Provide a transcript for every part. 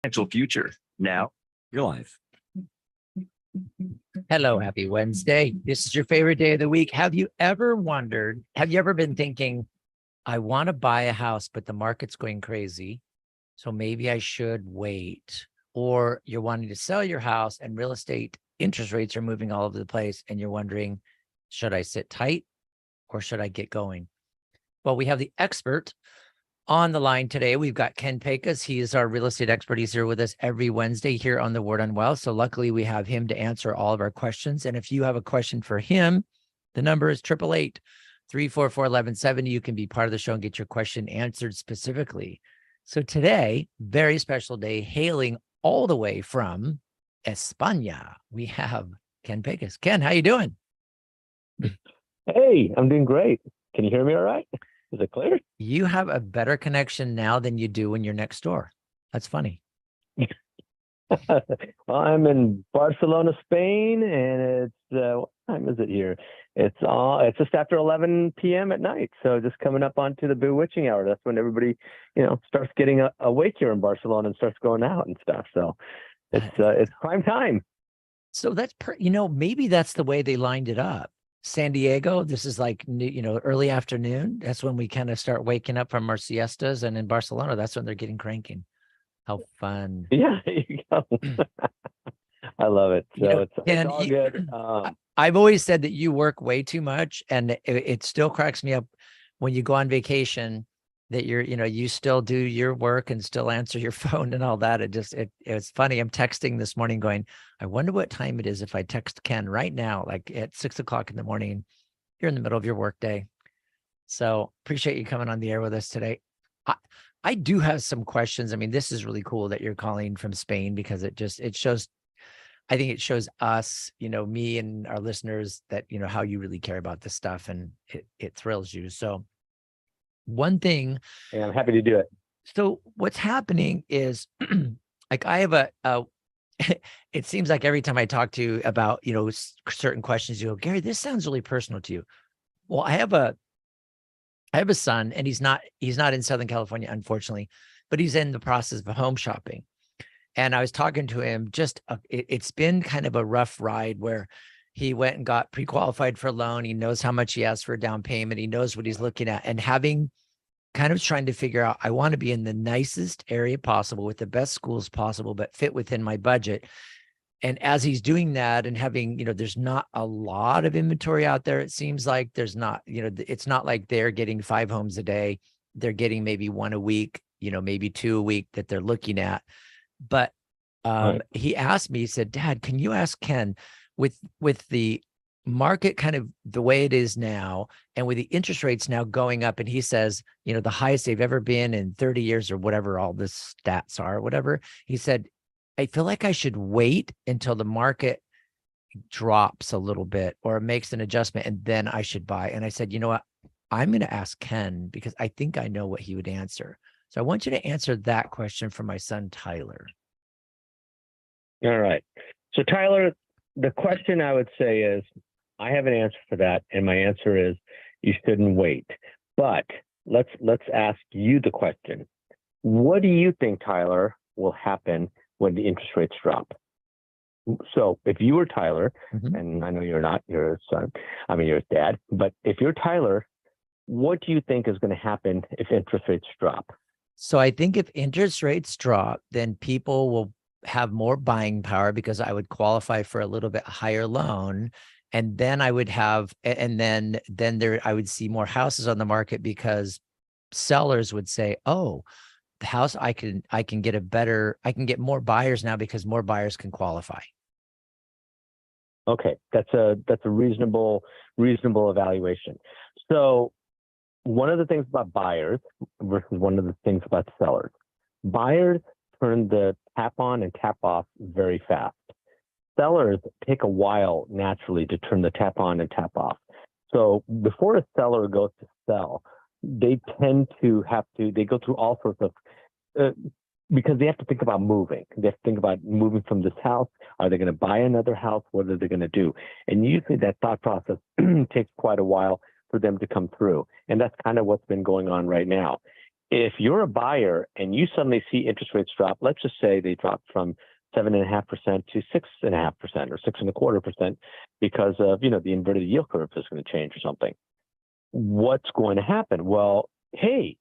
Financial future. Now, your life. Hello, happy Wednesday. This is your favorite day of the week. Have you ever been thinking, I want to buy a house, but the market's going crazy, so maybe I should wait? Or you're wanting to sell your house and real estate interest rates are moving all over the place and you're wondering, should I sit tight or should I get going? Well, we have the expert on the line today. We've got Ken Pecus. He is our real estate expert. He's here with us every Wednesday here on the Word on Wealth. So luckily we have him to answer all of our questions. And if you have a question for him, the number is 888-344-1170. You can be part of the show and get your question answered specifically. So today, very special day, hailing all the way from España, we have Ken Pecus. Ken, how you doing? Hey, I'm doing great. Can you hear me all right? Is it clear? You have a better connection now than you do when you're next door. That's funny. Well, I'm in Barcelona, Spain, and it's what time is it here? It's just after 11 p.m. at night. So just coming up onto the bewitching hour. That's when everybody, starts getting awake here in Barcelona and starts going out and stuff. So it's prime time. So that's maybe that's the way they lined it up. San Diego, this is like, early afternoon. That's when we kind of start waking up from our siestas. And in Barcelona, that's when they're getting cranking. How fun. Yeah, there you go. I love it. So it's all good. I've always said that you work way too much. And it still cracks me up when you go on vacation that you still do your work and still answer your phone and all that. It's funny. I'm texting this morning going, I wonder what time it is if I text Ken right now, like at 6 o'clock in the morning. You're in the middle of your work day. So appreciate you coming on the air with us today. I do have some questions. I mean, this is really cool that you're calling from Spain because I think it shows us, me and our listeners that, how you really care about this stuff, and it thrills you. So one thing. Yeah, I'm happy to do it. So what's happening is like I have it seems like every time I talk to you about, certain questions, you go, Gary, this sounds really personal to you. Well, I have a son, and he's not in Southern California, unfortunately, but he's in the process of home shopping. And I was talking to him, it's been kind of a rough ride where he went and got pre-qualified for a loan. He knows how much he has for a down payment. He knows what he's looking at, and trying to figure out, I want to be in the nicest area possible with the best schools possible, but fit within my budget. And as he's doing that and having, there's not a lot of inventory out there. It seems like there's not, it's not like they're getting 5 homes a day. They're getting maybe 1 a week, maybe 2 a week that they're looking at. But right. He asked me, he said, Dad, can you ask Ken with the market kind of the way it is now, and with the interest rates now going up, and he says, the highest they've ever been in 30 years or whatever all the stats are, whatever. He said, I feel like I should wait until the market drops a little bit or makes an adjustment, and then I should buy. And I said, you know what? I'm going to ask Ken because I think I know what he would answer. So I want you to answer that question for my son, Tyler. All right. So Tyler, the question I would say is, I have an answer for that, and my answer is you shouldn't wait. But let's ask you the question. What do you think, Tyler, will happen when the interest rates drop? So if you were Tyler, and I know you're not, you're his son, you're his dad, but if you're Tyler, what do you think is going to happen if interest rates drop? So I think if interest rates drop, then people will have more buying power because I would qualify for a little bit higher loan. And then I would have, and then I would see more houses on the market because sellers would say, oh, the house, I can get more buyers now because more buyers can qualify. Okay. That's a reasonable evaluation. So one of the things about buyers versus one of the things about sellers, buyers turn the tap on and tap off very fast. Sellers take a while naturally to turn the tap on and tap off. So before a seller goes to sell, they tend to they go through all sorts of, because they have to think about moving. They have to think about moving from this house. Are they going to buy another house? What are they going to do? And usually that thought process takes quite a while for them to come through. And that's kind of what's been going on right now. if you're a buyer and you suddenly see interest rates drop, let's just say they drop from 7.5% to 6.5% or 6.25% because of, the inverted yield curve is going to change or something. What's going to happen? Well, hey,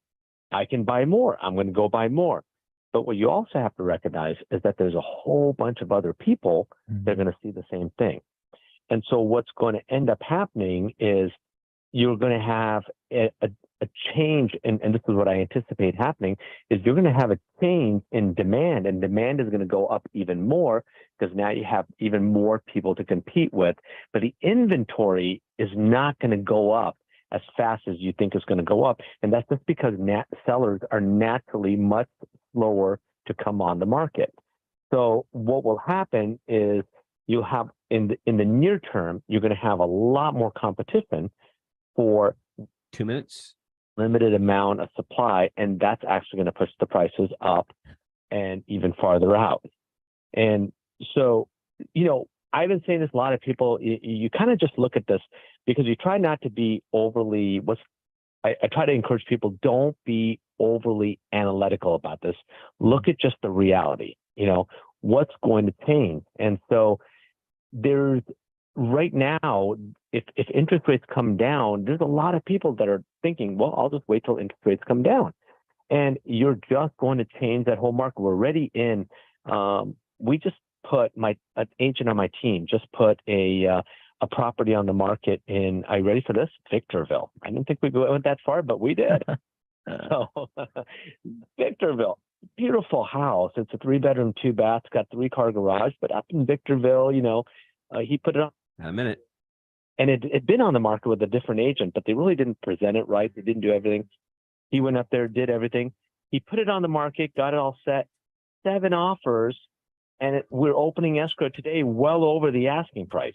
I can buy more. I'm going to go buy more. But what you also have to recognize is that there's a whole bunch of other people that are going to see the same thing. And so what's going to end up happening is you're going to have a change, and this is what I anticipate happening, is you're going to have a change in demand, and demand is going to go up even more because now you have even more people to compete with. But the inventory is not going to go up as fast as you think it's going to go up. And that's just because sellers are naturally much slower to come on the market. So what will happen is you'll have in the near term, you're going to have a lot more competition for 2 minutes, limited amount of supply, and that's actually going to push the prices up and even farther out. And so, I've been saying this, a lot of people, you kind of just look at this because you try not to be overly, I try to encourage people, don't be overly analytical about this. Look at just the reality, what's going to change. And so there's right now, if interest rates come down, there's a lot of people that are thinking, well, I'll just wait till interest rates come down. And you're just going to change that whole market. We're already in, we just put an agent on my team just put a property on the market in, are you ready for this? Victorville. I didn't think we went that far, but we did. So Victorville, beautiful house. It's a 3-bedroom, 2-bath, got 3-car garage, but up in Victorville, he put it on. a minute. And it had been on the market with a different agent, but they really didn't present it right. They didn't do everything. He went up there, did everything. He put it on the market, got it all set, 7 offers, and we're opening escrow today well over the asking price.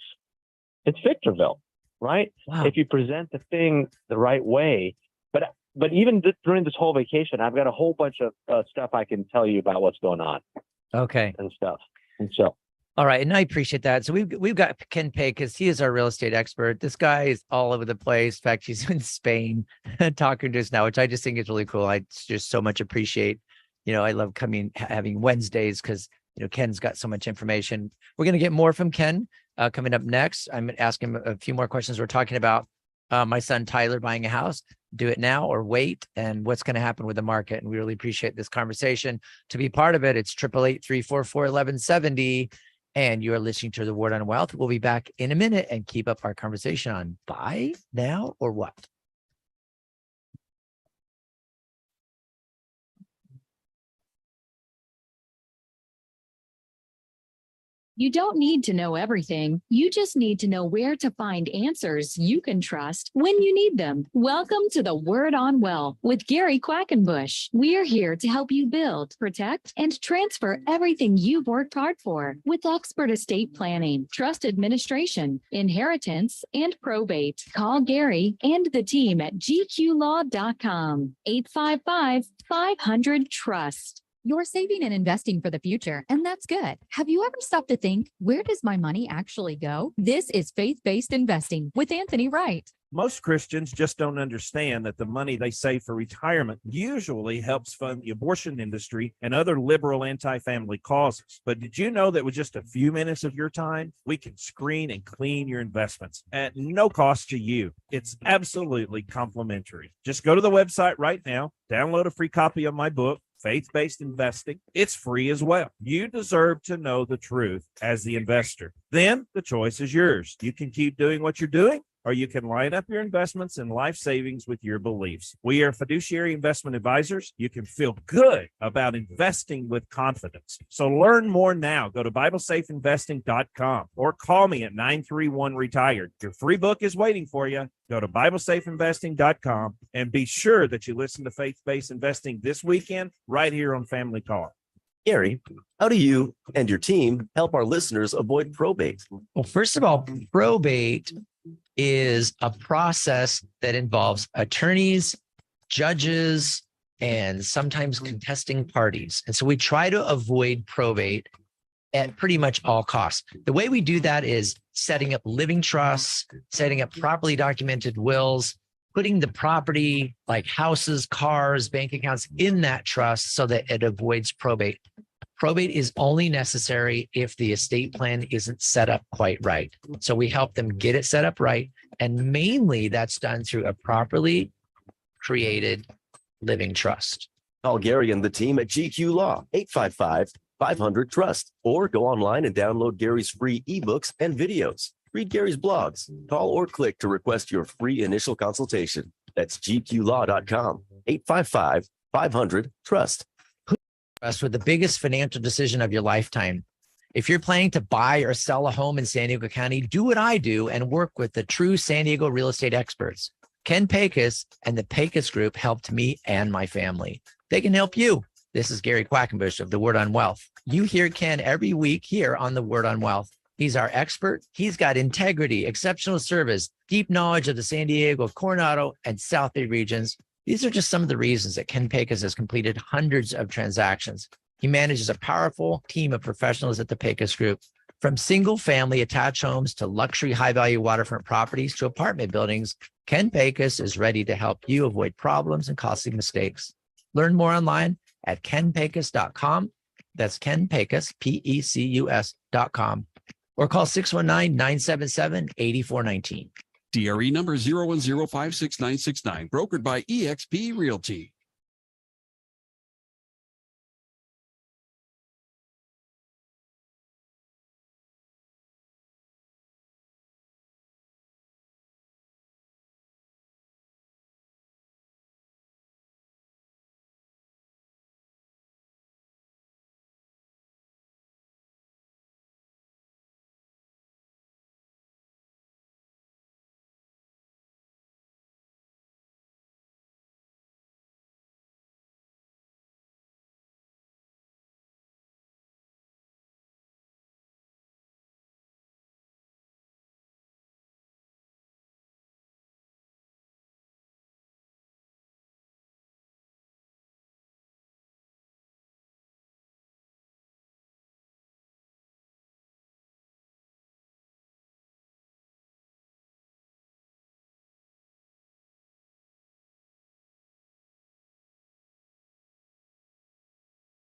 It's Victorville, right? Wow. If you present the thing the right way. But even during this whole vacation, I've got a whole bunch of stuff I can tell you about what's going on. Okay. And stuff. And so. All right, and I appreciate that. So we've got Ken Pecus. He is our real estate expert. This guy is all over the place. In fact, he's in Spain talking to us now, which I just think is really cool. I just so much appreciate. I love having Wednesdays because Ken's got so much information. We're going to get more from Ken coming up next. I'm going to ask him a few more questions. We're talking about my son Tyler buying a house. Do it now or wait, and what's going to happen with the market. And we really appreciate this conversation. To be part of it, it's 888-344-1170. And you are listening to The Word on Wealth. We'll be back in a minute and keep up our conversation on buy now or what? You don't need to know everything. You just need to know where to find answers you can trust when you need them. Welcome to The Word on Wealth with Gary Quackenbush. We're here to help you build, protect, and transfer everything you've worked hard for with expert estate planning, trust administration, inheritance, and probate. Call Gary and the team at gqlaw.com. 855-500-TRUST. You're saving and investing for the future, and that's good. Have you ever stopped to think, where does my money actually go? This is Faith-Based Investing with Anthony Wright. Most Christians just don't understand that the money they save for retirement usually helps fund the abortion industry and other liberal anti-family causes. But did you know that with just a few minutes of your time, we can screen and clean your investments at no cost to you? It's absolutely complimentary. Just go to the website right now, download a free copy of my book, Faith-Based Investing. It's free as well. You deserve to know the truth as the investor. Then the choice is yours. You can keep doing what you're doing, or you can line up your investments and life savings with your beliefs. We are fiduciary investment advisors. You can feel good about investing with confidence. So learn more now. Go to BibleSafeInvesting.com or call me at 931-RETIRED. Your free book is waiting for you. Go to BibleSafeInvesting.com and be sure that you listen to Faith-Based Investing this weekend right here on Family Car. Gary, how do you and your team help our listeners avoid probate? Well, first of all, probate is a process that involves attorneys, judges, and sometimes contesting parties. And so we try to avoid probate at pretty much all costs. The way we do that is setting up living trusts, setting up properly documented wills, putting the property like houses, cars, bank accounts in that trust so that it avoids probate. Probate is only necessary if the estate plan isn't set up quite right. So we help them get it set up right. And mainly that's done through a properly created living trust. Call Gary and the team at GQ Law, 855-500-TRUST, or go online and download Gary's free ebooks and videos. Read Gary's blogs. Call or click to request your free initial consultation. That's gqlaw.com, 855-500-TRUST. With the biggest financial decision of your lifetime. If you're planning to buy or sell a home in San Diego County, do what I do and work with the true San Diego real estate experts. Ken Pecus and the Pecus Group helped me and my family. They can help you. This is Gary Quackenbush of the Word on Wealth. You hear Ken every week here on the Word on Wealth. He's our expert. He's got integrity, exceptional service, deep knowledge of the San Diego, Coronado, and South Bay regions. These are just some of the reasons that Ken Pecus has completed hundreds of transactions. He manages a powerful team of professionals at the Pecus Group, from single-family attached homes to luxury high-value waterfront properties to apartment buildings. Ken Pecus is ready to help you avoid problems and costly mistakes. Learn more online at kenpecus.com. That's Ken Pecus, Pecus.com, or call 619-977-8419. DRE number 010566969, brokered by eXp Realty.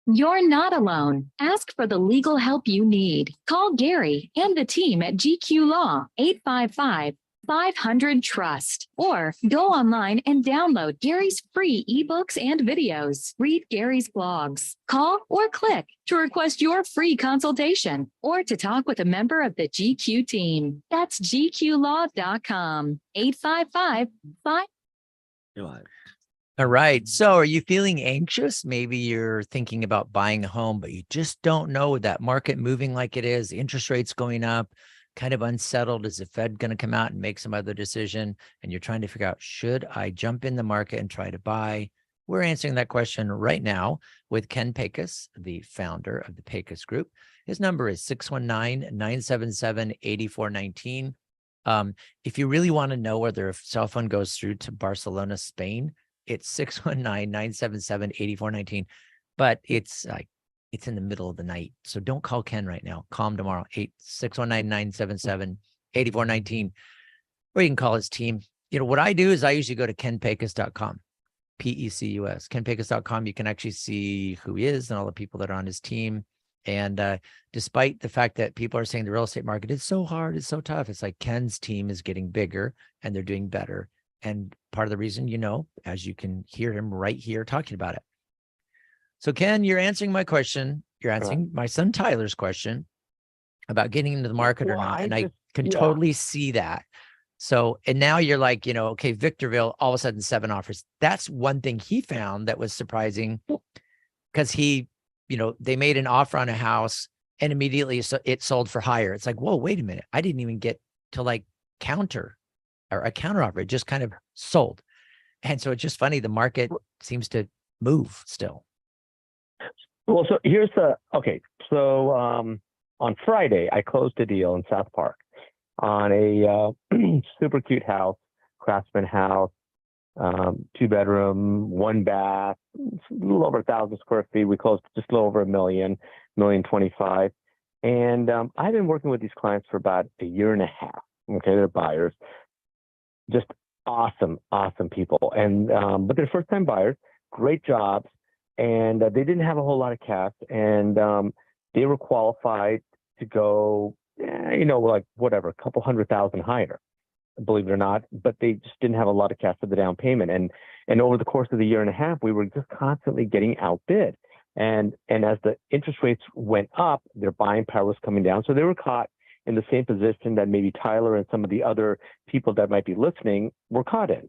You're not alone. Ask for the legal help you need. Call Gary and the team at GQ Law, 855-500-TRUST, or go online and download Gary's free ebooks and videos. Read Gary's blogs. Call or click to request your free consultation or to talk with a member of the GQ team. That's gqlaw.com, 855-5. All right. So are you feeling anxious? Maybe you're thinking about buying a home, but you just don't know that market moving like it is, interest rates going up, kind of unsettled. Is the Fed going to come out and make some other decision? And you're trying to figure out, should I jump in the market and try to buy? We're answering that question right now with Ken Pecus, the founder of the Pecus Group. His number is 619-977-8419. If you really want to know whether a cell phone goes through to Barcelona, Spain, it's 619-977-8419, but it's in the middle of the night. So don't call Ken right now. Call him tomorrow, 619-977-8419, or you can call his team. You know, what I do is I usually go to kenpecus.com, Pecus, kenpecus.com. You can actually see who he is and all the people that are on his team. And despite the fact that people are saying the real estate market is so hard, it's so tough, it's like Ken's team is getting bigger and they're doing better. And part of the reason, you know, as you can hear him right here talking about it. So Ken, you're answering my question. You're answering my son Tyler's question about getting into the market or not. And I can totally see that. So, and now you're like, you know, okay, Victorville, all of a sudden 7 offers. That's one thing he found that was surprising, because he, you know, they made an offer on a house and immediately it sold for higher. It's like, whoa, wait a minute. I didn't even get to like counter or a counter offer. It just kind of sold. And so it's just funny. The market seems to move still. Well, so here's so on Friday, I closed a deal in South Park on a super cute house, craftsman house, 2-bedroom, 1 bath, a little over 1,000 square feet. We closed just a little over $1,025,000. And I've been working with these clients for about a year and a half. Okay, they're buyers. Just awesome people, and but they're first time buyers, great jobs, and they didn't have a whole lot of cash, and they were qualified to go, like whatever, a couple $100,000 higher, believe it or not, but they just didn't have a lot of cash for the down payment. And over the course of the year and a half, we were just constantly getting outbid. And as the interest rates went up, their buying power was coming down. So they were caught in the same position that maybe Tyler and some of the other people that might be listening were caught in.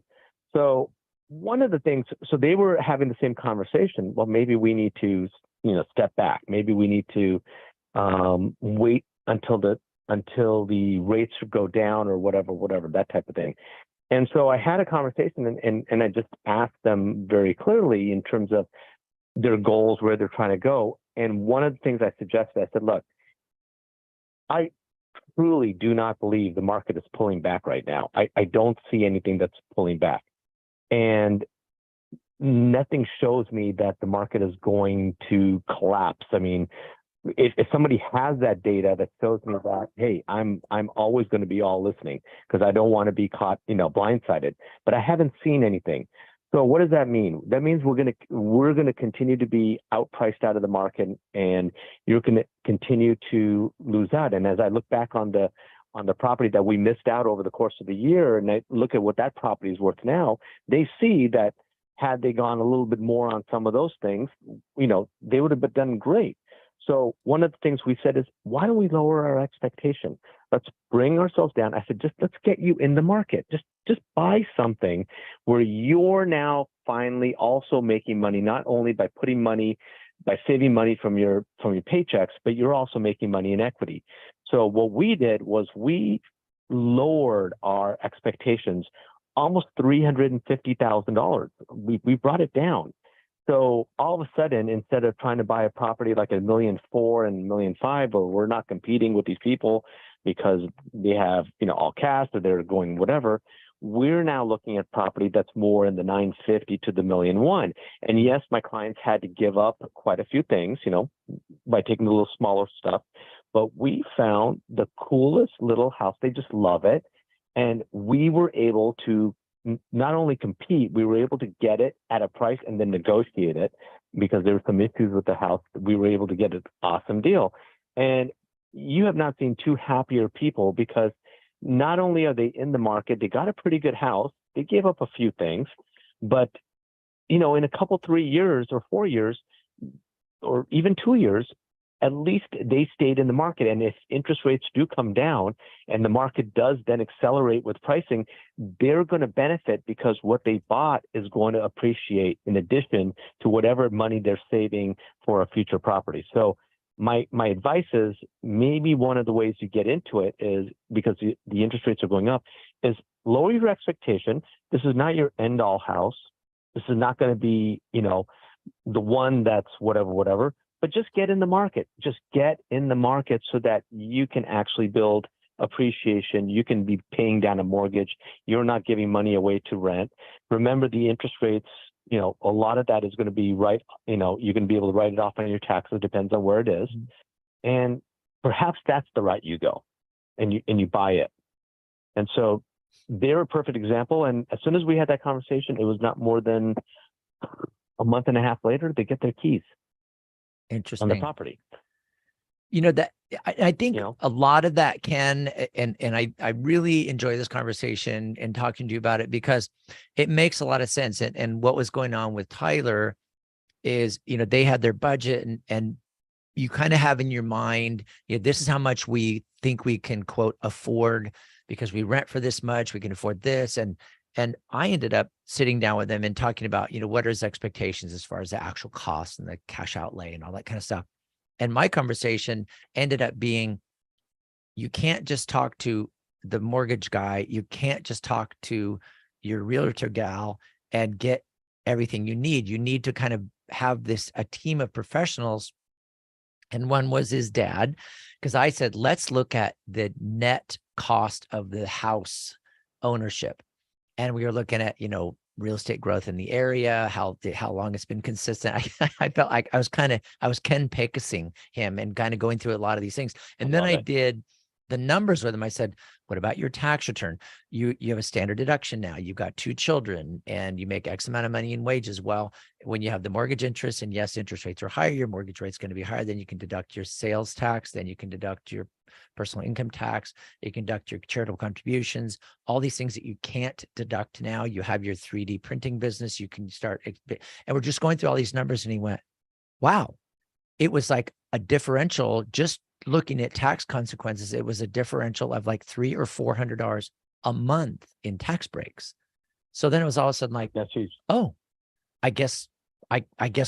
So one of the things, so they were having the same conversation. Well, maybe we need to, step back. Maybe we need to wait until the rates go down or whatever, that type of thing. And so I had a conversation and I just asked them very clearly in terms of their goals, where they're trying to go. And one of the things I suggested, I said, look, I truly do not believe the market is pulling back right now. I don't see anything that's pulling back. And nothing shows me that the market is going to collapse. I mean, if somebody has that data that shows me that, hey, I'm always going to be all listening because I don't want to be caught, blindsided. But I haven't seen anything. So what does that mean? That means we're going to continue to be outpriced out of the market, and you're going to continue to lose out. And as I look back on the property that we missed out over the course of the year, and I look at what that property is worth now, they see that had they gone a little bit more on some of those things, they would have done great. So one of the things we said is, why don't we lower our expectation? Let's bring ourselves down. I said, let's get you in the market. Just buy something where you're now finally also making money, not only by saving money from your paychecks, but you're also making money in equity. So what we did was we lowered our expectations almost $350,000. We brought it down. So all of a sudden, instead of trying to buy a property like $1.4 million and $1.5 million, or we're not competing with these people because they have, all cash or they're going whatever, we're now looking at property that's more in the $950,000 to the $1.1 million. And yes, my clients had to give up quite a few things, by taking a little smaller stuff, but we found the coolest little house. They just love it. And we were able to not only compete, we were able to get it at a price and then negotiate it because there were some issues with the house. We were able to get an awesome deal. And you have not seen two happier people because not only are they in the market, they got a pretty good house. They gave up a few things, but in a couple, 3 years or 4 years, or even 2 years, at least they stayed in the market. And if interest rates do come down and the market does then accelerate with pricing, they're going to benefit because what they bought is going to appreciate in addition to whatever money they're saving for a future property. So my advice is, maybe one of the ways you get into it is, because the interest rates are going up, is lower your expectation. This is not your end all house. This is not going to be, the one that's whatever. But just get in the market. Just get in the market so that you can actually build appreciation. You can be paying down a mortgage. You're not giving money away to rent. Remember, the interest rates, a lot of that is going to be right. You're going to be able to write it off on your taxes. Depends on where it is. And perhaps that's the route you go and you buy it. And so they're a perfect example. And as soon as we had that conversation, it was not more than a month and a half later, they get their keys. Interesting. On the property. That I think a lot of that can, and I really enjoy this conversation and talking to you about it because it makes a lot of sense. And what was going on with Tyler is, they had their budget and you kind of have in your mind, this is how much we think we can quote afford because we rent for this much, we can afford this. And I ended up sitting down with them and talking about, what are his expectations as far as the actual cost and the cash outlay and all that kind of stuff. And my conversation ended up being, you can't just talk to the mortgage guy. You can't just talk to your realtor gal and get everything you need. You need to kind of have a team of professionals. And one was his dad, because I said, let's look at the net cost of the house ownership. And we were looking at, real estate growth in the area, how long it's been consistent. I felt like I was Ken Pecusing him and kind of going through a lot of these things. And then I did the numbers with them. I said, what about your tax return? You have a standard deduction now. You've got 2 children and you make X amount of money in wages. Well, when you have the mortgage interest, and yes, interest rates are higher, your mortgage rate's going to be higher. Then you can deduct your sales tax. Then you can deduct your personal income tax. You can deduct your charitable contributions, all these things that you can't deduct now. You have your 3D printing business. You can start, and we're just going through all these numbers. And he went, wow, it was like a differential. Just looking at tax consequences, it was a differential of like $300 or $400 a month in tax breaks. So then it was all of a sudden like, That's huge. oh, I guess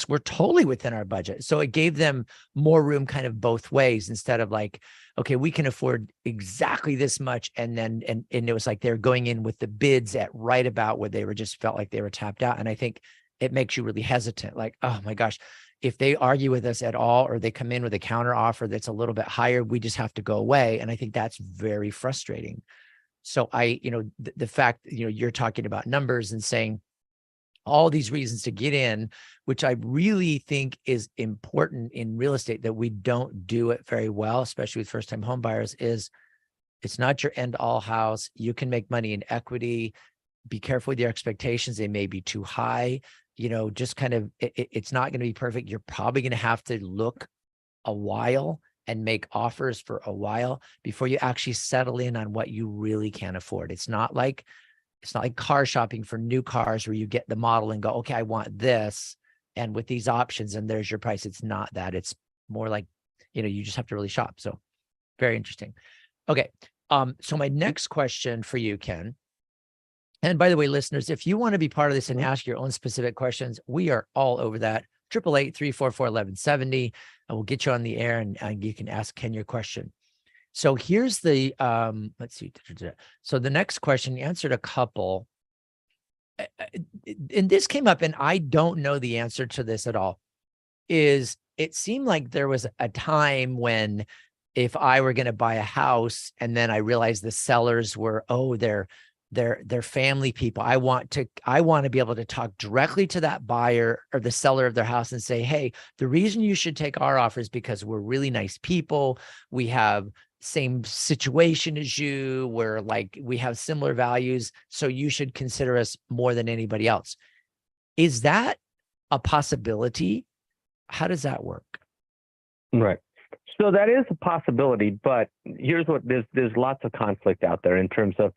we're totally within our budget. So it gave them more room kind of both ways, instead of like, okay, we can afford exactly this much. And then, and it was like, they're going in with the bids at right about where they were, just felt like they were tapped out. And I think it makes you really hesitant. Like, oh my gosh, if they argue with us at all, or they come in with a counter offer that's a little bit higher, we just have to go away. And I think that's very frustrating. So the fact, you're talking about numbers and saying all these reasons to get in, which I really think is important in real estate, that we don't do it very well, especially with first-time home buyers, is it's not your end all house. You can make money in equity. Be careful with your expectations. They may be too high. Just kind of, it's not going to be perfect. You're probably going to have to look a while and make offers for a while before you actually settle in on what you really can afford. It's not like car shopping for new cars where you get the model and go, okay, I want this, and with these options, and there's your price. It's not that. It's more like, you just have to really shop. So very interesting. Okay. So my next question for you, Ken, and by the way, listeners, if you want to be part of this and ask your own specific questions, we are all over that. 888-344-1170, and we'll get you on the air, and you can ask Ken your question. So here's the, let's see. So the next question, you answered a couple, and this came up, and I don't know the answer to this at all, is it seemed like there was a time when if I were going to buy a house and then I realized the sellers were, they're family people. I want to be able to talk directly to that buyer or the seller of their house and say, hey, the reason you should take our offer is because we're really nice people. We have same situation as you, where like we have similar values. So you should consider us more than anybody else. Is that a possibility? How does that work? Right. So that is a possibility, but here's what, there's lots of conflict out there in terms of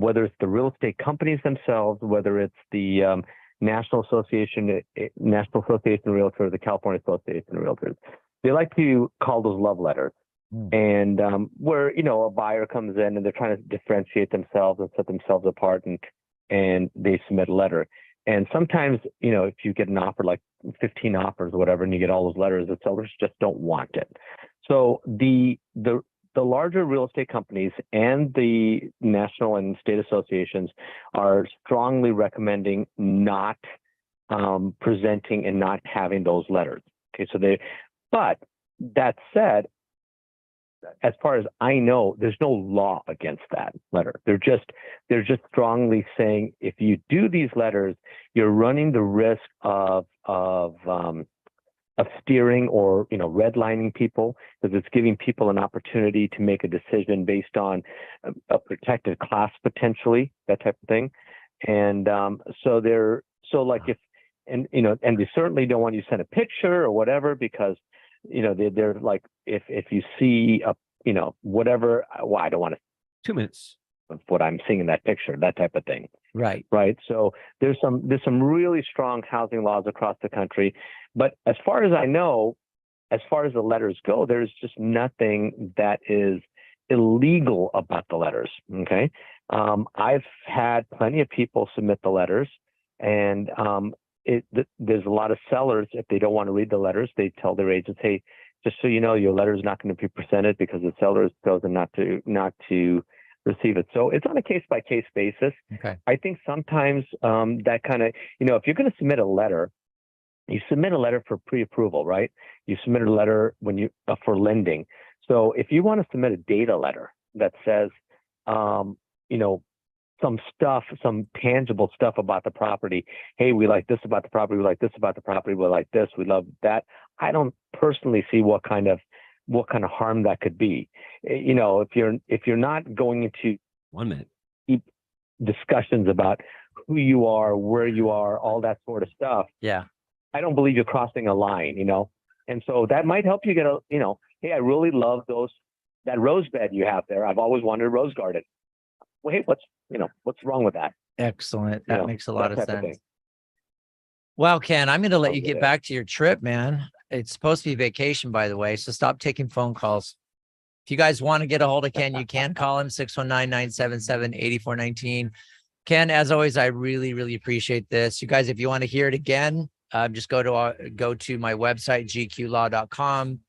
whether it's the real estate companies themselves, whether it's the National Association of Realtors, the California Association of Realtors. They like to call those love letters. And where, a buyer comes in and they're trying to differentiate themselves and set themselves apart, and they submit a letter. And sometimes, if you get an offer, like 15 offers or whatever, and you get all those letters, the sellers just don't want it. So the larger real estate companies and the national and state associations are strongly recommending not presenting and not having those letters. Okay, but that said, as far as I know, there's no law against that letter. They're just strongly saying if you do these letters, you're running the risk of steering or redlining people, because it's giving people an opportunity to make a decision based on a protected class potentially, that type of thing. And so they certainly don't want you to send a picture or whatever, because they're like, if you see whatever, well, I don't want to 2 minutes of what I'm seeing in that picture, that type of thing. Right. So there's some really strong housing laws across the country. But as far as I know, as far as the letters go, there's just nothing that is illegal about the letters. Okay. I've had plenty of people submit the letters, and there's a lot of sellers, if they don't want to read the letters, they tell their agents, hey, just so you know, your letter is not going to be presented because the seller has chosen not to receive it. So it's on a case-by-case basis. Okay. I think sometimes that kind of, if you're going to submit a letter, you submit a letter for pre-approval, right? You submit a letter when you for lending. So if you want to submit a data letter that says, some tangible stuff about the property. Hey, we like this about the property. We like this about the property. We like this. We love that. I don't personally see what kind of what kind of harm that could be. You know, if you're not going into 1 minute. deep discussions about who you are, where you are, all that sort of stuff, Yeah. I don't believe you're crossing a line, you know? And so that might help you get a, you know, hey, I really love that rose bed you have there. I've always wanted a rose garden. Well, hey, what's wrong with that? Excellent. You That know, makes a lot that of type of sense. thing. Well, Ken, I'm going to let you Okay. get back to your trip, man. It's supposed to be vacation, by the way. So stop taking phone calls. If you guys want to get a hold of Ken, you can call him 619-977-8419. Ken, as always, I really, really appreciate this. You guys, if you want to hear it again, just go to my website, gqlaw.com.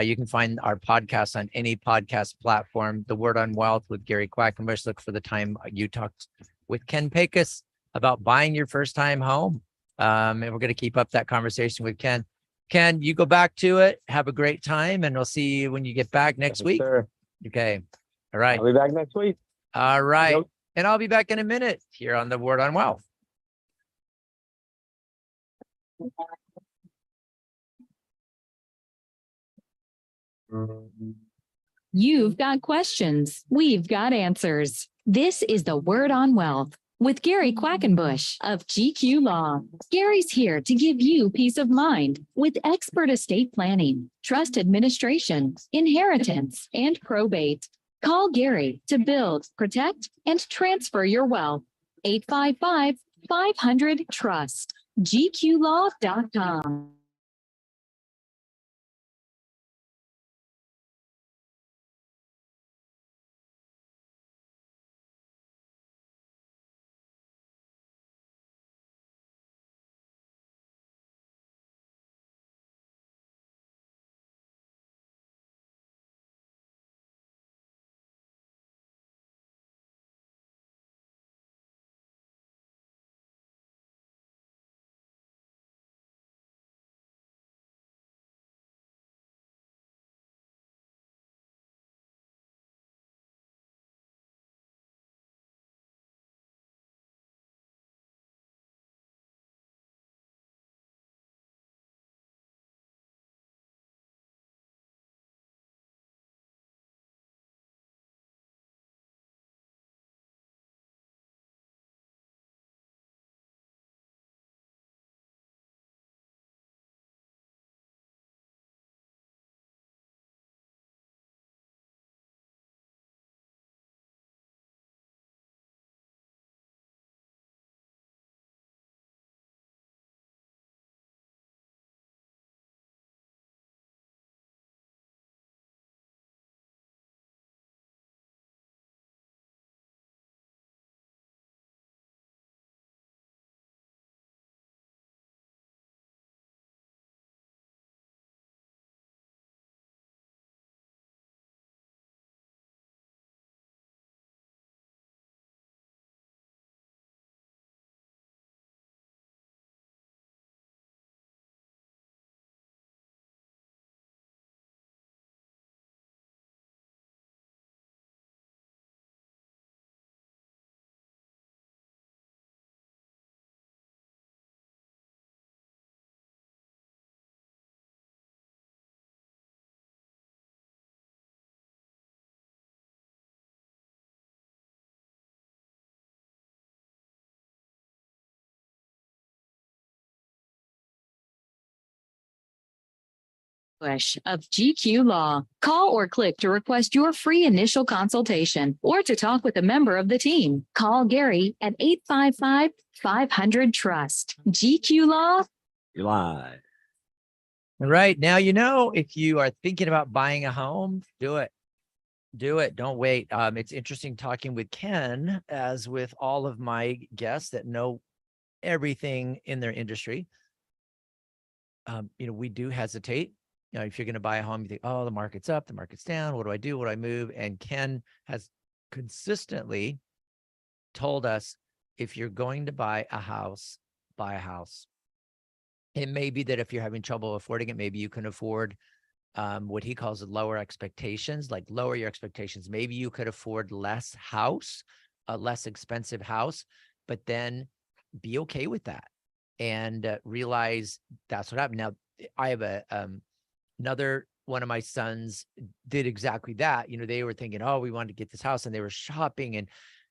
You can find our podcast on any podcast platform. The Word on Wealth with Gary Quackenbush. Look for the time you talked with Ken Pecus about buying your first time home. And we're going to keep up that conversation with Ken. Ken, you go back to it. Have a great time, and we'll see you when you get back next Yes, week. sir. Okay. All right. I'll be back next week. All right. Yep. And I'll be back in a minute here on the Word on Wealth. You've got questions. We've got answers. This is the Word on Wealth with Gary Quackenbush of GQ Law. Gary's here to give you peace of mind with expert estate planning, trust administration, inheritance, and probate. Call Gary to build, protect, and transfer your wealth. 855-500-TRUST. GQlaw.com. Of GQ Law. Call or click to request your free initial consultation or to talk with a member of the team. Call Gary at 855-500-TRUST. GQ Law. You're live. All right. Now, you know, if you are thinking about buying a home, do it. Do it. Don't wait. It's interesting talking with Ken, as with all of my guests that know everything in their industry. You know, we do hesitate. You know, if you're going to buy a home, you think, oh, the market's up, the market's down. What do I do? What do I move? And Ken has consistently told us, if you're going to buy a house, buy a house. It may be that if you're having trouble affording it, maybe you can afford what he calls lower expectations, like lower your expectations. Maybe you could afford less house, a less expensive house, but then be okay with that and realize that's what happened. Now, I have another one of my sons did exactly that. You know, they were thinking, oh, we wanted to get this house, and they were shopping, and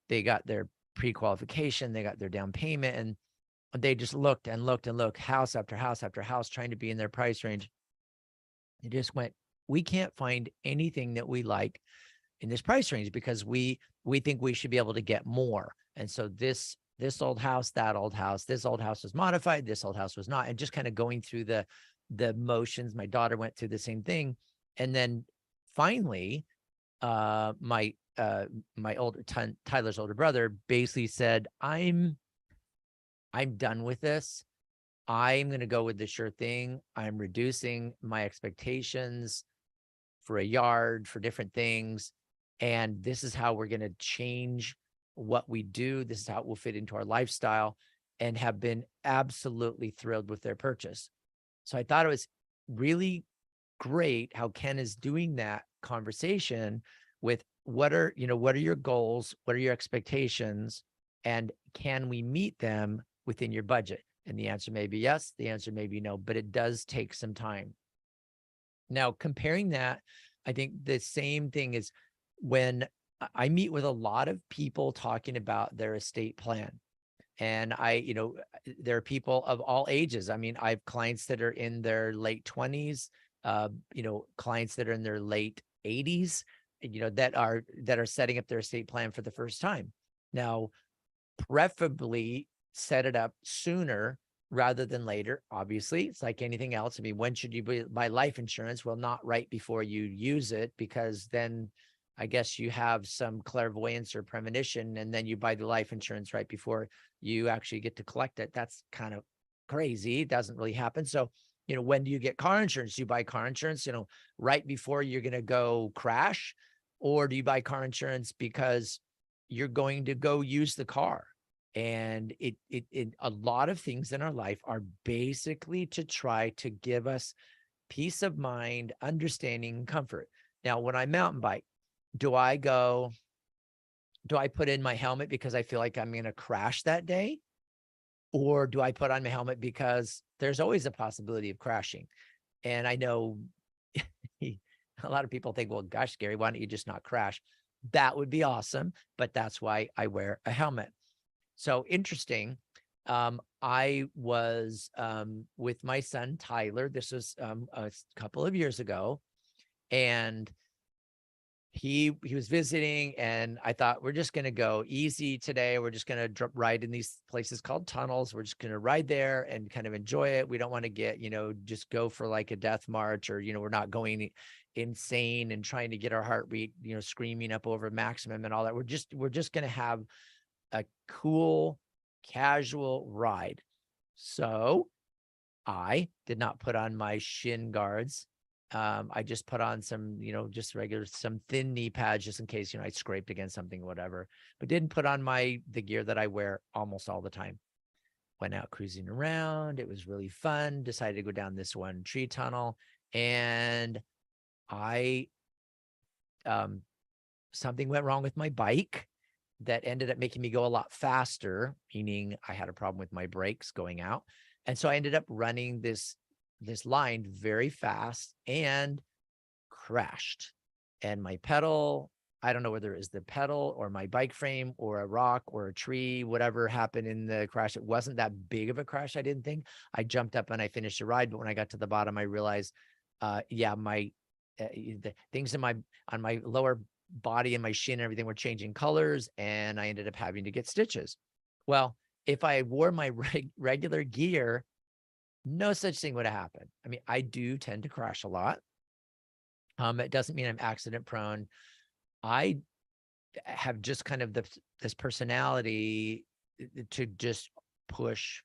they got their pre-qualification, they got their down payment, and they just looked and looked and looked, house after house after house, trying to be in their price range. They just went, we can't find anything that we like in this price range because we think we should be able to get more. And so this old house, that old house, this old house was modified, this old house was not, and just kind of going through the motions. My daughter went through the same thing. And then finally, my Tyler's older brother basically said, I'm done with this. I'm going to go with the sure thing. I'm reducing my expectations for a yard, for different things. And this is how we're going to change what we do. This is how it will fit into our lifestyle, and have been absolutely thrilled with their purchase. So I thought it was really great how Ken is doing that conversation with what are your goals? What are your expectations? And can we meet them within your budget? And the answer may be yes, the answer may be no, but it does take some time. Now, comparing that, I think the same thing is when I meet with a lot of people talking about their estate plan. And there are people of all ages. I mean, I have clients that are in their late 20s, clients that are in their late 80s, that are setting up their estate plan for the first time. Now, preferably set it up sooner rather than later. Obviously, it's like anything else. I mean, when should you buy life insurance? Well, not right before you use it, because then I guess you have some clairvoyance or premonition, and then you buy the life insurance right before you actually get to collect it. That's kind of crazy. It doesn't really happen. So, when do you get car insurance? You buy car insurance, right before you're going to go crash, or do you buy car insurance because you're going to go use the car? And it a lot of things in our life are basically to try to give us peace of mind, understanding, and comfort. Now, when I mountain bike, do I put in my helmet because I feel like I'm going to crash that day? Or do I put on my helmet because there's always a possibility of crashing? And I know a lot of people think, well, gosh, Gary, why don't you just not crash? That would be awesome. But that's why I wear a helmet. So interesting. I was with my son, Tyler. This was a couple of years ago. And he was visiting, and I thought, we're just going to go easy today. We're just going to ride in these places called tunnels. We're just going to ride there and kind of enjoy it. We don't want to get, just go for like a death march, or, we're not going insane and trying to get our heartbeat, screaming up over maximum and all that. We're just going to have a cool, casual ride. So I did not put on my shin guards. I just put on some, just regular, some thin knee pads, just in case, I scraped against something, whatever, but didn't put on the gear that I wear almost all the time. Went out cruising around. It was really fun. Decided to go down this one tree tunnel, and something went wrong with my bike that ended up making me go a lot faster, meaning I had a problem with my brakes going out. And so I ended up running this line very fast and crashed. And my pedal, I don't know whether it was the pedal or my bike frame or a rock or a tree, whatever happened in the crash. It wasn't that big of a crash, I didn't think. I jumped up and I finished the ride. But when I got to the bottom, I realized, the things on my lower body and my shin and everything were changing colors, and I ended up having to get stitches. Well, if I wore my regular gear, no such thing would have happened. I mean, I do tend to crash a lot. It doesn't mean I'm accident prone. I have just kind of this personality to just push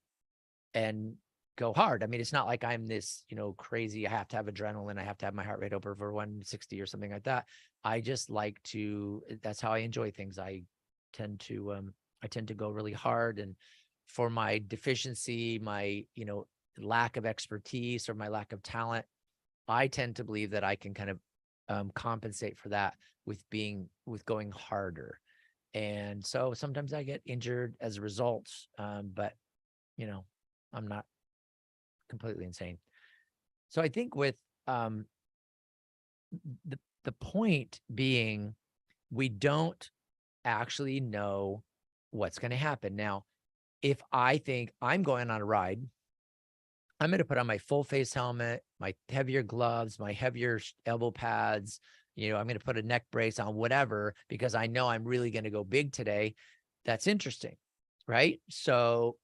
and go hard. I mean, it's not like I'm this, crazy, I have to have adrenaline, I have to have my heart rate over 160 or something like that. I just like that's how I enjoy things. I tend to go really hard, and for my deficiency, my, lack of expertise or my lack of talent, I tend to believe that I can kind of compensate for that with going harder. And so sometimes I get injured as a result, but I'm not completely insane. So I think with the point being, we don't actually know what's going to happen. Now, if I think I'm going on a ride, I'm going to put on my full face helmet, my heavier gloves, my heavier elbow pads. I'm going to put a neck brace on, whatever, because I know I'm really going to go big today. That's interesting, right? So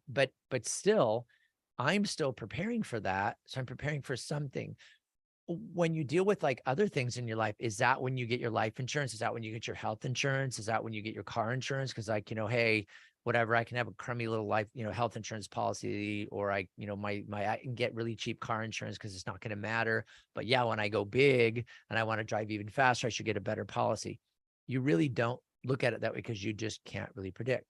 but still, I'm still preparing for that. So I'm preparing for something. When you deal with like other things in your life, is that when you get your life insurance? Is that when you get your health insurance? Is that when you get your car insurance? Because like, hey, whatever, I can have a crummy little life, health insurance policy, or I can get really cheap car insurance because it's not going to matter. But yeah, when I go big and I want to drive even faster, I should get a better policy. You really don't look at it that way because you just can't really predict.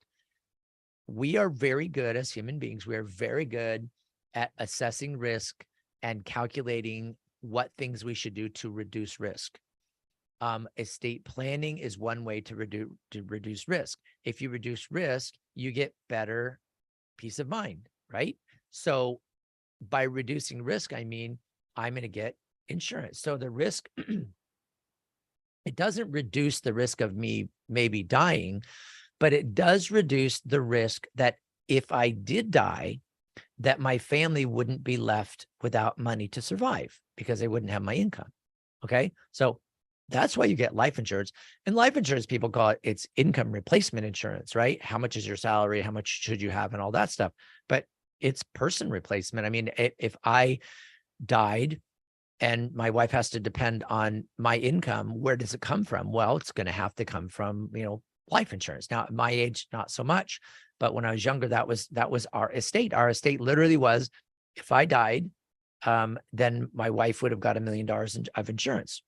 We are very good as human beings. We are very good at assessing risk and calculating what things we should do to reduce risk. Estate planning is one way to reduce risk. If you reduce risk, you get better peace of mind, right? So by reducing risk, I mean, I'm going to get insurance. So the risk, it doesn't reduce the risk of me maybe dying, but it does reduce the risk that if I did die, that my family wouldn't be left without money to survive because they wouldn't have my income. Okay. So that's why you get life insurance. And life insurance, people call it's income replacement insurance, right? How much is your salary? How much should you have and all that stuff? But it's person replacement. I mean, if I died and my wife has to depend on my income, where does it come from? Well, it's going to have to come from, life insurance. Now at my age, not so much. But when I was younger, that was our estate. Our estate literally was, if I died, then my wife would have got $1 million of insurance.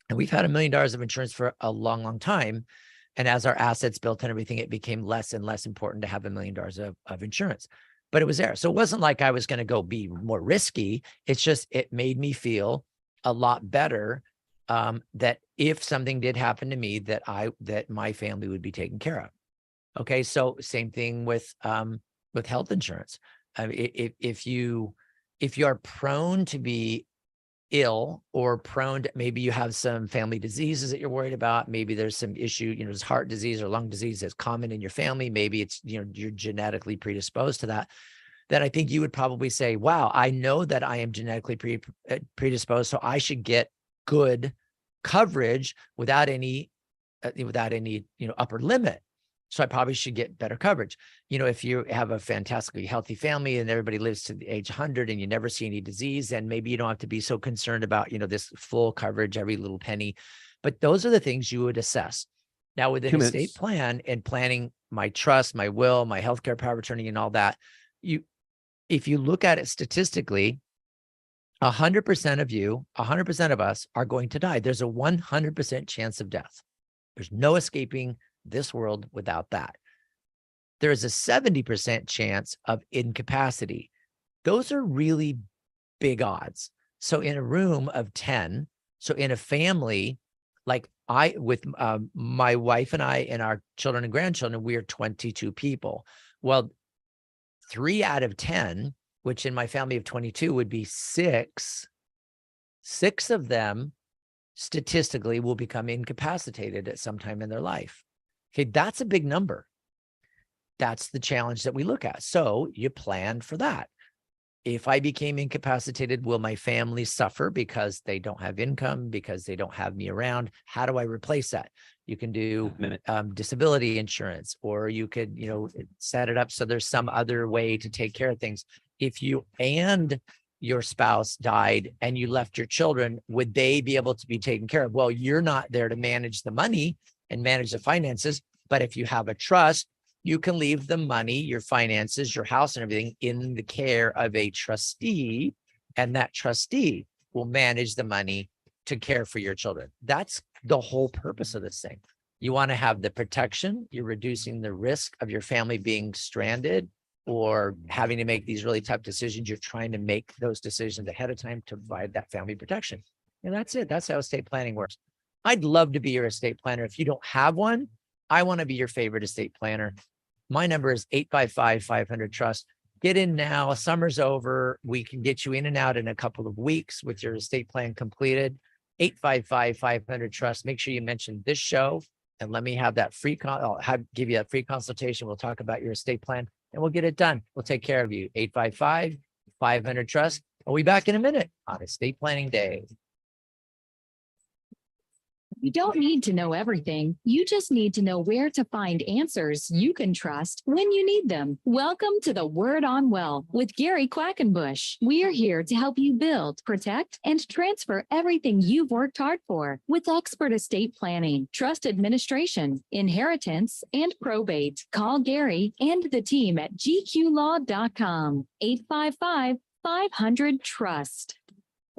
And we've had $1 million of insurance for a long, long time. And as our assets built and everything, it became less and less important to have $1 million of insurance. But it was there. So it wasn't like I was going to go be more risky. It's just, it made me feel a lot better that if something did happen to me, that my family would be taken care of. Okay, so same thing with health insurance. If you are prone to be ill or prone to, maybe you have some family diseases that you're worried about, maybe there's some issue, there's heart disease or lung disease that's common in your family, maybe it's you're genetically predisposed to that, then I think you would probably say, wow, I know that I am genetically predisposed, so I should get good coverage without any upper limit. So I probably should get better coverage. If you have a fantastically healthy family and everybody lives to the age 100 and you never see any disease, then maybe you don't have to be so concerned about, this full coverage, every little penny. But those are the things you would assess. Now with an estate plan and planning my trust, my will, my healthcare power of attorney and all that, if you look at it statistically, 100% of you, 100% of us are going to die. There's a 100% chance of death. There's no escaping this world without that. There is a 70% chance of incapacity. Those are really big odds. So in a room of 10, so in a family, like with my wife and I and our children and grandchildren, we are 22 people. Well, 3 out of 10, which in my family of 22 would be 6 of them statistically will become incapacitated at some time in their life. Okay, that's a big number. That's the challenge that we look at. So you plan for that. If I became incapacitated, will my family suffer because they don't have income, because they don't have me around? How do I replace that? You can do disability insurance, or you could, set it up so there's some other way to take care of things. If you and your spouse died and you left your children, would they be able to be taken care of? Well, you're not there to manage the money and manage the finances, but if you have a trust, you can leave the money, your finances, your house and everything in the care of a trustee, and that trustee will manage the money to care for your children. That's the whole purpose of this thing. You want to have the protection, you're reducing the risk of your family being stranded or having to make these really tough decisions. You're trying to make those decisions ahead of time to provide that family protection. And that's it. That's how estate planning works. I'd love to be your estate planner. If you don't have one, I want to be your favorite estate planner. My number is 855-500-TRUST. Get in now. Summer's over. We can get you in and out in a couple of weeks with your estate plan completed. 855-500-TRUST. Make sure you mention this show and let me have that free give you a free consultation. We'll talk about your estate plan and we'll get it done. We'll take care of you. 855-500-TRUST. We'll be back in a minute on Estate Planning Day. You don't need to know everything. You just need to know where to find answers you can trust when you need them. Welcome to the Word on Well with Gary Quackenbush. We are here to help you build, protect, and transfer everything you've worked hard for with expert estate planning, trust administration, inheritance, and probate. Call Gary and the team at gqlaw.com. 855-500-TRUST.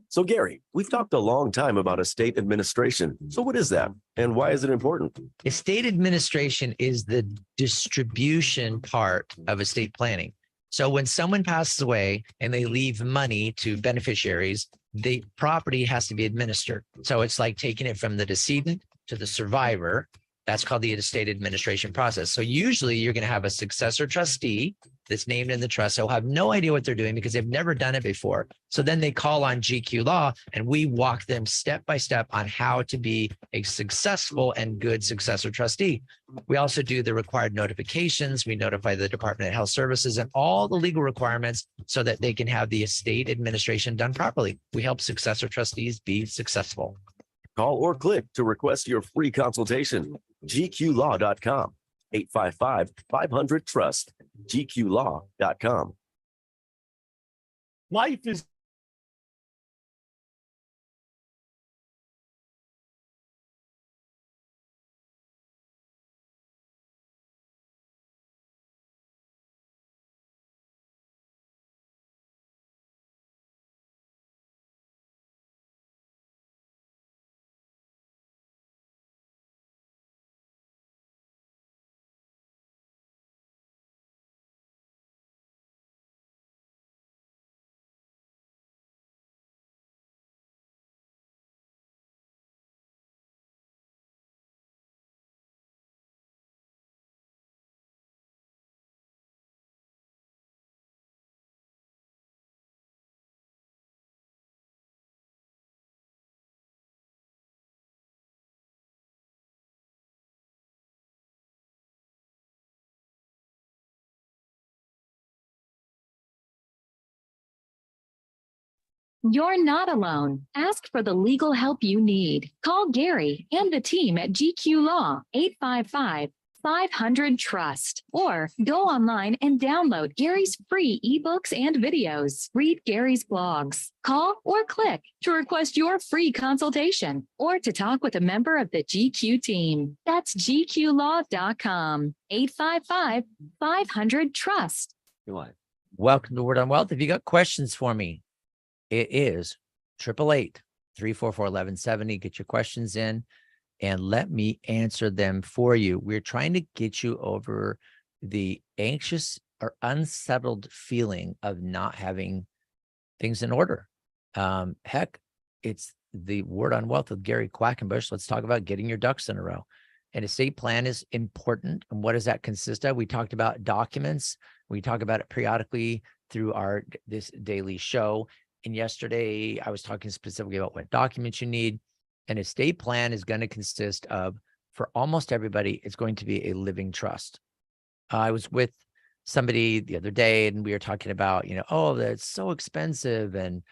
So Gary, we've talked a long time about estate administration. So what is that and why is it important? Estate administration is the distribution part of estate planning. So when someone passes away and they leave money to beneficiaries, the property has to be administered. So it's like taking it from the decedent to the survivor. That's called the estate administration process. So usually you're going to have a successor trustee that's named in the trust. They'll have no idea what they're doing because they've never done it before. So then they call on GQ Law and we walk them step by step on how to be a successful and good successor trustee. We also do the required notifications. We notify the Department of Health Services and all the legal requirements so that they can have the estate administration done properly. We help successor trustees be successful. Call or click to request your free consultation. gqlaw.com. 855-500-TRUST. gqlaw.com. Life is You're not alone. Ask for the legal help you need. Call Gary and the team at GQ Law, 855-500-TRUST, or go online and download Gary's free ebooks and videos. Read Gary's blogs. Call or click to request your free consultation or to talk with a member of the GQ team. That's gqlaw.com, 855-500-TRUST. Welcome to Word on Wealth. If you got questions for me, it is 888-344-1170. Get your questions in and let me answer them for you. We're trying to get you over the anxious or unsettled feeling of not having things in order. Heck, it's the Word on Wealth with Gary Quackenbush. Let's talk about getting your ducks in a row. An estate plan is important. And what does that consist of? We talked about documents. We talk about it periodically through this daily show. And yesterday, I was talking specifically about what documents you need. An estate plan is going to consist of, for almost everybody, it's going to be a living trust. I was with somebody the other day and we were talking about, oh, that's so expensive. And,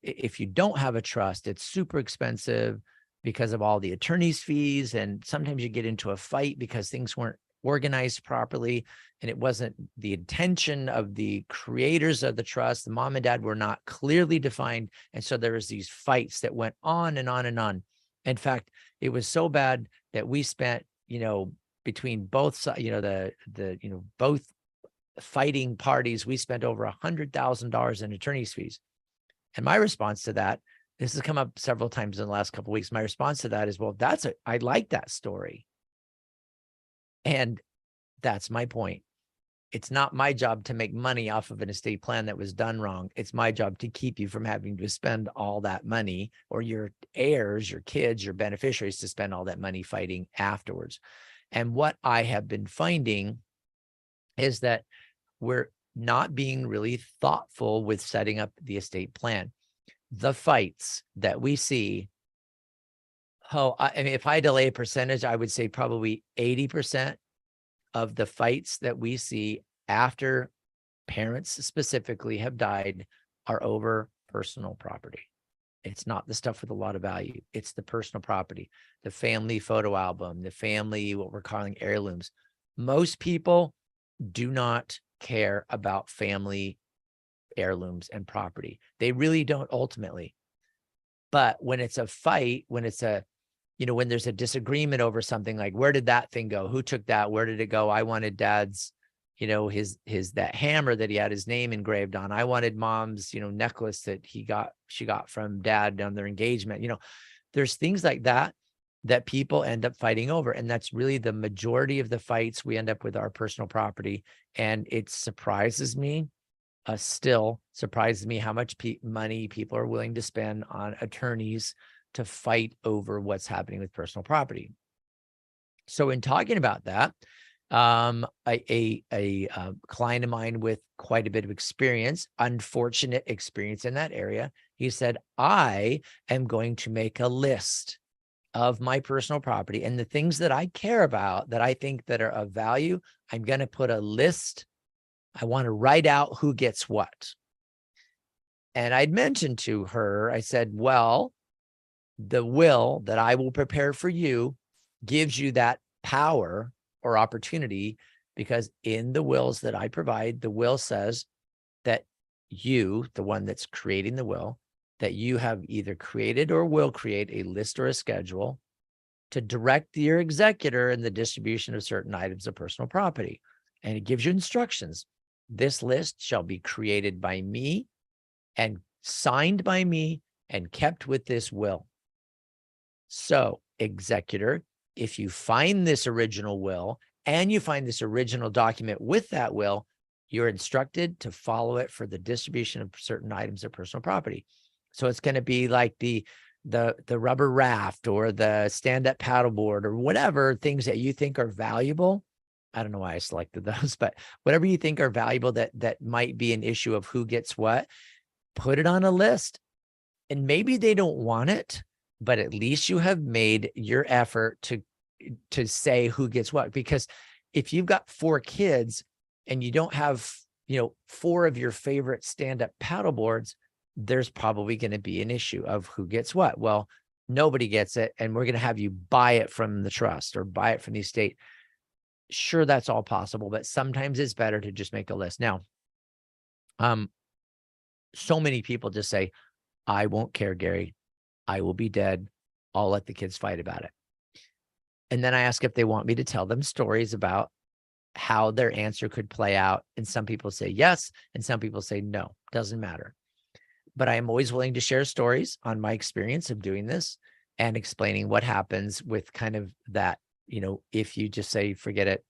if you don't have a trust, it's super expensive because of all the attorney's fees. And sometimes you get into a fight because things weren't organized properly. And it wasn't the intention of the creators of the trust. The mom and dad were not clearly defined. And so there was these fights that went on and on and on. In fact, it was so bad that we spent, between both sides, both fighting parties, we spent over $100,000 in attorney's fees. And my response to that, this has come up several times in the last couple of weeks. My response to that is, well, I like that story. And that's my point. It's not my job to make money off of an estate plan that was done wrong. It's my job to keep you from having to spend all that money, or your heirs, your kids, your beneficiaries to spend all that money fighting afterwards. And what I have been finding is that not being really thoughtful with setting up the estate plan. The fights that we see, I mean, if I had to lay a percentage, I would say probably 80% of the fights that we see after parents specifically have died are over personal property. It's not the stuff with a lot of value. It's the personal property, the family photo album, the family, what we're calling heirlooms. Most people do not care about family heirlooms and property. They really don't ultimately. But when it's a fight, when it's a, when there's a disagreement over something like, where did that thing go? Who took that? Where did it go? I wanted dad's, that hammer that he had his name engraved on. I wanted mom's, necklace that she got from dad on their engagement. There's things like that people end up fighting over. And that's really the majority of the fights we end up with our personal property. And it surprises me, still surprises me how much money people are willing to spend on attorneys to fight over what's happening with personal property. So in talking about that, a client of mine with quite a bit of experience, unfortunate experience in that area, he said, I am going to make a list of my personal property and the things that I care about that I think that are of value. I'm going to put a list. I want to write out who gets what. And I'd mentioned to her, I said, well, the will that I will prepare for you gives you that power or opportunity, because in the wills that I provide, the will says that you, the one that's creating the will, that you have either created or will create a list or a schedule to direct your executor in the distribution of certain items of personal property. And it gives you instructions. This list shall be created by me and signed by me and kept with this will. So, executor, if you find this original will and you find this original document with that will, you're instructed to follow it for the distribution of certain items of personal property. So it's going to be like the rubber raft or the stand-up paddleboard or whatever things that you think are valuable. I don't know why I selected those, but whatever you think are valuable that might be an issue of who gets what, put it on a list. And maybe they don't want it, but at least you have made your effort to say who gets what. Because if you've got 4 kids and you don't have, 4 of your favorite stand-up paddleboards, there's probably going to be an issue of who gets what. Well, nobody gets it, and we're going to have you buy it from the trust or buy it from the estate. Sure, that's all possible, but sometimes it's better to just make a list. Now, so many people just say, I won't care, Gary. I will be dead. I'll let the kids fight about it. And then I ask if they want me to tell them stories about how their answer could play out. And some people say yes, and some people say no, doesn't matter. But I am always willing to share stories on my experience of doing this and explaining what happens with kind of that, if you just say, forget it,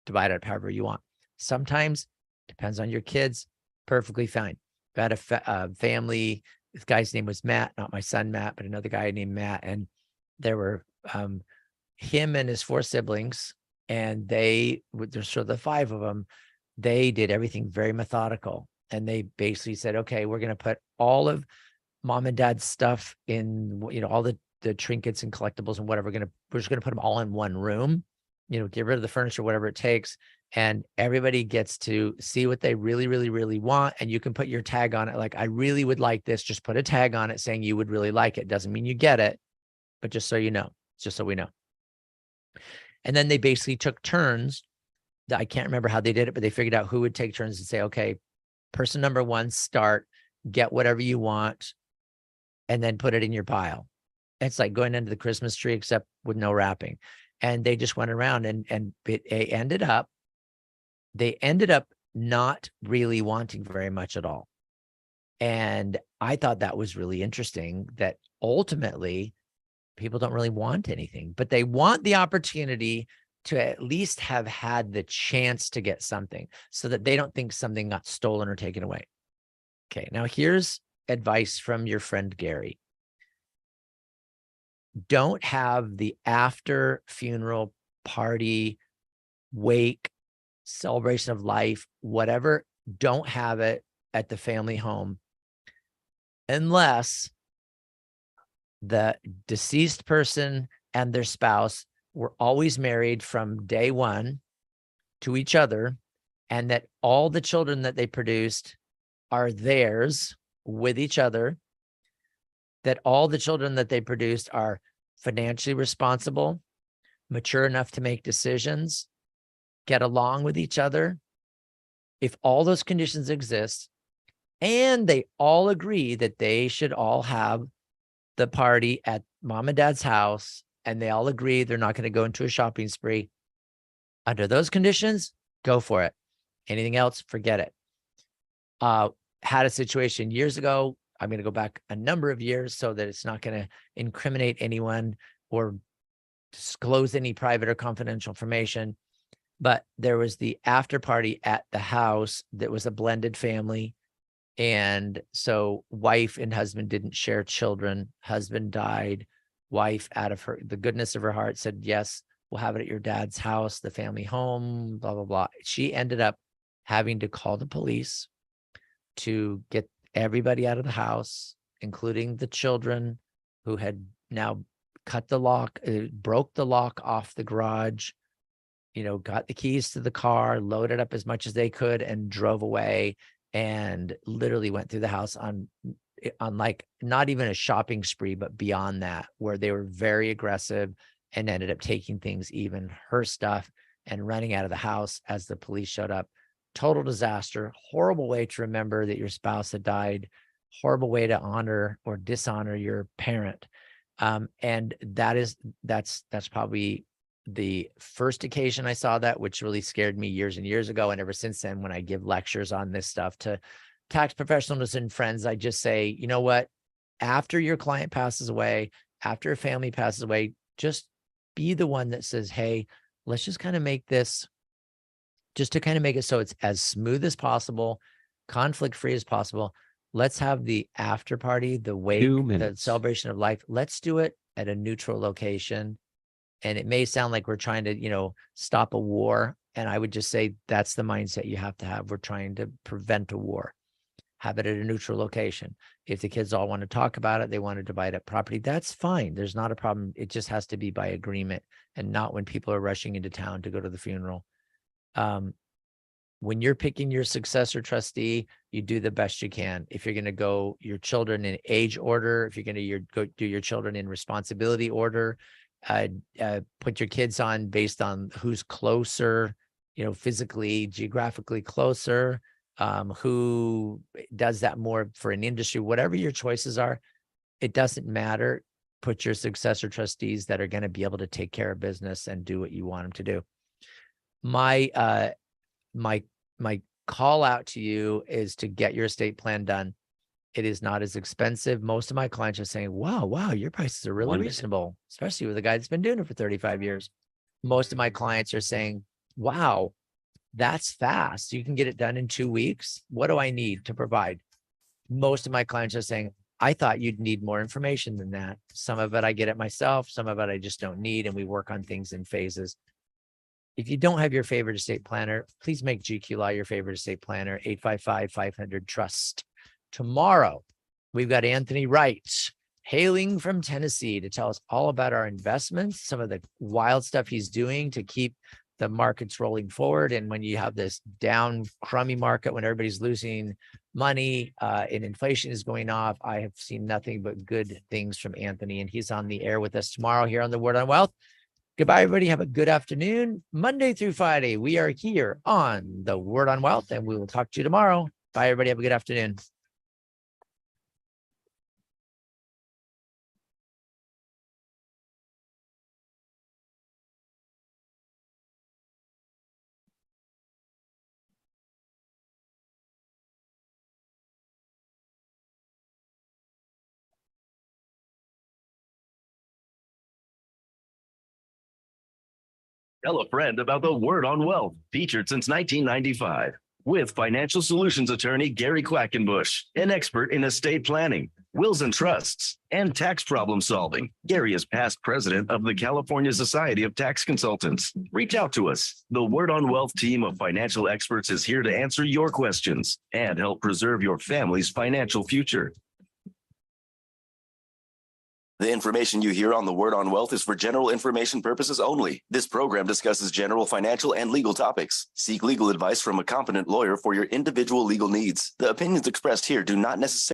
divide it up however you want. Sometimes, depends on your kids, perfectly fine. Got a family. This guy's name was Matt, not my son Matt, but another guy named Matt. And there were him and his 4 siblings, and there's sort of the 5 of them. They did everything very methodical. And they basically said, okay, we're going to put all of mom and dad's stuff in, all the trinkets and collectibles and whatever. We're just going to put them all in one room, get rid of the furniture, whatever it takes. And everybody gets to see what they really, really, really want. And you can put your tag on it. Like, I really would like this. Just put a tag on it saying you would really like it. Doesn't mean you get it, but just so you know, just so we know. And then they basically took turns. I can't remember how they did it, but they figured out who would take turns and say, okay, person number 1, start, get whatever you want, and then put it in your pile. It's like going under the Christmas tree, except with no wrapping. And they just went around and they ended up not really wanting very much at all. And I thought that was really interesting, that ultimately people don't really want anything, but they want the opportunity to at least have had the chance to get something so that they don't think something got stolen or taken away. Okay, now here's advice from your friend Gary. Don't have the after funeral party, wake, celebration of life, whatever. don't have it at the family home unless the deceased person and their spouse were always married from day one to each other, and that all the children that they produced are theirs with each other, that all the children that they produced are financially responsible, mature enough to make decisions, get along with each other. If all those conditions exist, and they all agree that they should all have the party at mom and dad's house, and they all agree they're not going to go into a shopping spree, under those conditions, go for it. Anything else, forget it. Had a situation years ago. I'm going to go back a number of years so that it's not going to incriminate anyone or disclose any private or confidential information. But there was the after party at the house that was a blended family. And so wife and husband didn't share children. Husband died. Wife, out of the goodness of her heart, said, yes, we'll have it at your dad's house, the family home, blah, blah, blah. She ended up having to call the police to get everybody out of the house, including the children, who had now cut the lock, broke the lock off the garage, got the keys to the car, loaded up as much as they could, and drove away, and literally went through the house on like not even a shopping spree, but beyond that, where they were very aggressive and ended up taking things, even her stuff, and running out of the house as the police showed up. Total disaster, horrible way to remember that your spouse had died, horrible way to honor or dishonor your parent. And that's probably the first occasion I saw that, which really scared me years and years ago. And ever since then, when I give lectures on this stuff to tax professionals and friends, I just say, you know what, after your client passes away, after a family passes away, just be the one that says, hey, let's just kind of make this, just to kind of make it so it's as smooth as possible, conflict-free as possible. Let's have the after party, the wake, the celebration of life. Let's do it at a neutral location. And it may sound like we're trying to, stop a war. And I would just say that's the mindset you have to have. We're trying to prevent a war. Have it at a neutral location. If the kids all want to talk about it, they want to divide up property, that's fine. There's not a problem. It just has to be by agreement, and not when people are rushing into town to go to the funeral. When you're picking your successor trustee, you do the best you can. If you're going to go your children in age order, if you're going to go do your children in responsibility order, put your kids on based on who's closer, physically, geographically closer, who does that more for an industry, whatever your choices are, it doesn't matter. Put your successor trustees that are going to be able to take care of business and do what you want them to do. My call out to you is to get your estate plan done. It is not as expensive. Most of my clients are saying, wow, your prices are really reasonable, especially with a guy that's been doing it for 35 years. Most of my clients are saying, wow, that's fast. You can get it done in 2 weeks. What do I need to provide? Most of my clients are saying, I thought you'd need more information than that. Some of it I get it myself. Some of it I just don't need. And we work on things in phases. If you don't have your favorite estate planner, please make GQ Law your favorite estate planner, 855-500-TRUST. Tomorrow, we've got Anthony Wright hailing from Tennessee to tell us all about our investments, some of the wild stuff he's doing to keep the markets rolling forward. And when you have this down, crummy market, when everybody's losing money and inflation is going off, I have seen nothing but good things from Anthony. And he's on the air with us tomorrow here on the Word on Wealth. Goodbye, everybody. Have a good afternoon. Monday through Friday, we are here on the Word on Wealth, and we will talk to you tomorrow. Bye, everybody. Have a good afternoon. Tell a friend about the Word on Wealth, featured since 1995, with financial solutions attorney Gary Quackenbush, an expert in estate planning. wills and trusts, and tax problem solving. Gary is past president of the California Society of Tax Consultants. Reach out to us. The Word on Wealth team of financial experts is here to answer your questions and help preserve your family's financial future. The information you hear on the Word on Wealth is for general information purposes only. This program discusses general financial and legal topics. Seek legal advice from a competent lawyer for your individual legal needs. The opinions expressed here do not necessarily